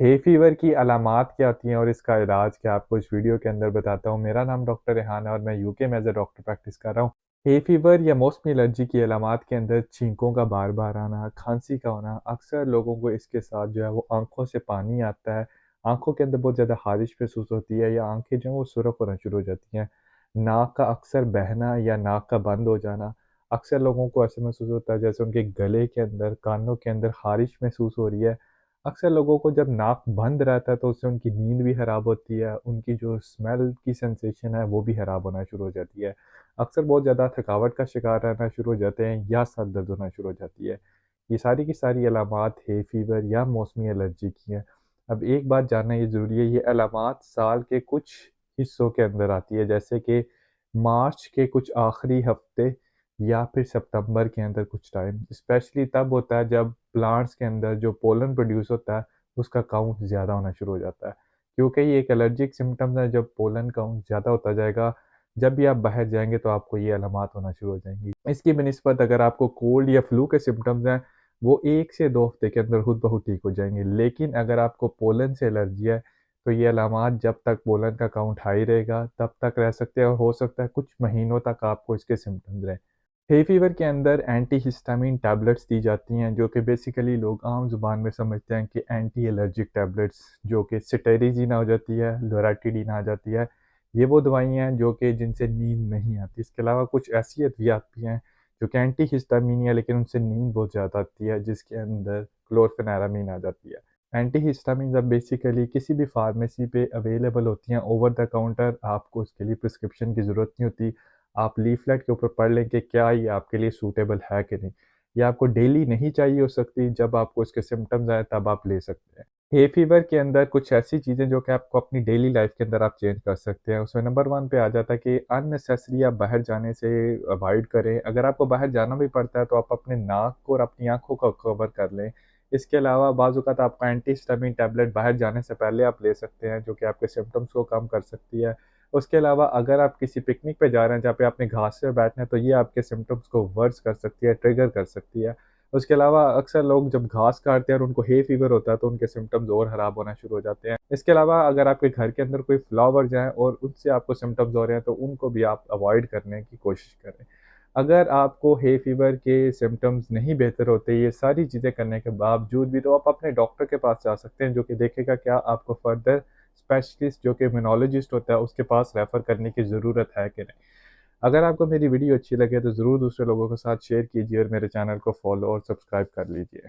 Hay fever की अलामात क्या होती हैं और इसका इलाज क्या आपको इस वीडियो के अंदर बताता हूँ। मेरा नाम डॉक्टर रेहान है और मैं यूके में एज़ अ डॉक्टर प्रैक्टिस कर रहा हूँ। हे फीवर या मौसमी एलर्जी की अलामात के अंदर छींकों का बार-बार आना, खाँसी का होना, अक्सर लोगों को इसके साथ जो है वो आँखों से पानी आता है, आँखों के अंदर बहुत ज़्यादा ख़ारिश महसूस होती है या आँखें जो हैं वो सुर्ख़ होना शुरू हो जाती हैं। नाक का अक्सर बहना या नाक का बंद हो जाना, अक्सर लोगों को ऐसे महसूस होता है जैसे उनके गले के अंदर, कानों के अंदर ख़ारिश महसूस हो रही है। अक्सर लोगों को जब नाक बंद रहता है तो उससे उनकी नींद भी खराब होती है, उनकी जो स्मेल की सेंसेशन है वो भी खराब होना शुरू हो जाती है। अक्सर बहुत ज़्यादा थकावट का शिकार रहना शुरू हो जाते हैं या सर दर्द होना शुरू हो जाती है। ये सारी की सारी अलामात है फीवर या मौसमी एलर्जी की हैं। अब एक बात जानना ये ज़रूरी है, ये अलामात साल के कुछ हिस्सों के अंदर आती है, जैसे कि मार्च के कुछ आखिरी हफ्ते या फिर सितंबर के अंदर कुछ टाइम। स्पेशली तब होता है जब प्लांट्स के अंदर जो पोलन प्रोड्यूस होता है उसका काउंट ज़्यादा होना शुरू हो जाता है। क्योंकि ये एक एलर्जिक सिम्पटम्स है, जब पोलन काउंट ज़्यादा होता जाएगा, जब भी आप बाहर जाएँगे तो आपको ये अलामात होना शुरू हो जाएँगी। इसकी बनिस्बत अगर आपको कोल्ड या फ्लू के सिम्पटम्स हैं, वो 1 से 2 हफ्ते के अंदर खुद ब खुद ठीक हो जाएँगे। लेकिन अगर आपको पोलन से एलर्जी है, तो ये अलामात जब तक पोलन का काउंट हाई रहेगा तब तक रह सकते हैं और हो सकता है कुछ महीनों तक आपको इसके सिम्पटम्स रहें। हे फीवर के अंदर एंटीहिस्टामिन टैबलेट्स दी जाती हैं, जो कि बेसिकली लोग आम ज़ुबान में समझते हैं कि एंटी एलर्जिक टैबलेट्स, जो कि सिटेरिजिन आ जाती है, लोराटिडिन आ जाती है। ये वो दवाइयाँ हैं जो कि जिनसे नींद नहीं आती। इसके अलावा कुछ ऐसी अद्वियात भी हैं जो कि एंटीहिस्टामिन है लेकिन उनसे नींद बहुत ज़्यादा आती है, जिसके अंदर क्लोरफेनेरामीन आ जाती है। एंटीहिस्टामिन अब बेसिकली किसी भी फार्मेसी पे अवेलेबल होती हैं ओवर द काउंटर, आपको उसके लिए प्रिस्क्रिप्शन की ज़रूरत नहीं होती। आप लीफलेट के ऊपर पढ़ लें कि क्या ये आपके लिए सूटेबल है कि नहीं। ये आपको डेली नहीं चाहिए हो सकती, जब आपको इसके सिम्पटम्स आएँ तब आप ले सकते हैं। हे फीवर के अंदर कुछ ऐसी चीज़ें जो कि आपको अपनी डेली लाइफ़ के अंदर आप चेंज कर सकते हैं। उसमें नंबर 1 पे आ जाता है कि अननेसेसरी आप बाहर जाने से अवॉइड करें। अगर आपको बाहर जाना भी पड़ता है तो आप अपने नाक को और अपनी आँखों को कवर कर लें। इसके अलावा बाज़ औक़ात आपको एंटीहिस्टामिन टैबलेट बाहर जाने से पहले आप ले सकते हैं, जो कि आपके सिम्पटम्स को कम कर सकती है। उसके अलावा अगर आप किसी पिकनिक पे जा रहे हैं जहाँ पे आपने घास पे बैठना है, तो ये आपके सिम्पटम्स को वर्स कर सकती है, ट्रिगर कर सकती है। उसके अलावा अक्सर लोग जब घास काटते हैं और उनको हे फीवर होता है तो उनके सिम्पटम्स और ख़राब होना शुरू हो जाते हैं। इसके अलावा अगर आपके घर के अंदर कोई फ्लावर्स हैं और उनसे आपको सिम्पटम्स हो रहे हैं तो उनको भी आप अवॉइड करने की कोशिश करें। अगर आपको हे फीवर के सिम्पटम्स नहीं बेहतर होते, ये सारी चीज़ें करने के बावजूद भी, तो आप अपने डॉक्टर के पास जा सकते हैं, जो कि देखेगा क्या आपको फर्दर स्पेशलिस्ट जो कि इम्यूनोलॉजिस्ट होता है उसके पास रेफ़र करने की ज़रूरत है कि नहीं। अगर आपको मेरी वीडियो अच्छी लगे तो ज़रूर दूसरे लोगों के साथ शेयर कीजिए और मेरे चैनल को फ़ॉलो और सब्सक्राइब कर लीजिए।